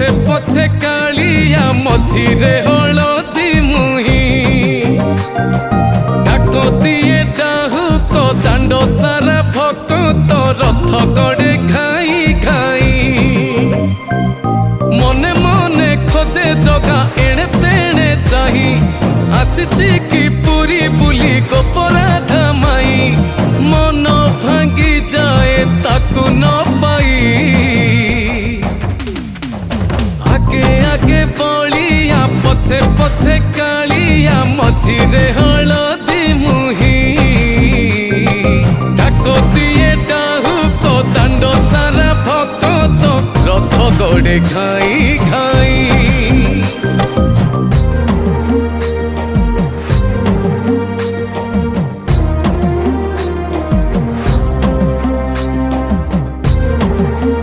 पछे पछे कालिया मझिरे हलदी मुही डाको दिए डाहुक दांड सारा भक्त रथ गड़े खाई खाई मने मने खोजे जगा एणे तेणे चाही आसिची कि पुरी बुली गोपराधा माई मन भांगी जाए ताकू न पाई आगे आगे बलिया पछे पछे कालिया मझिरे हलदी मुही डाको दिए डाहुक दांड सारा भक्त रथ गड़े खाई खाई।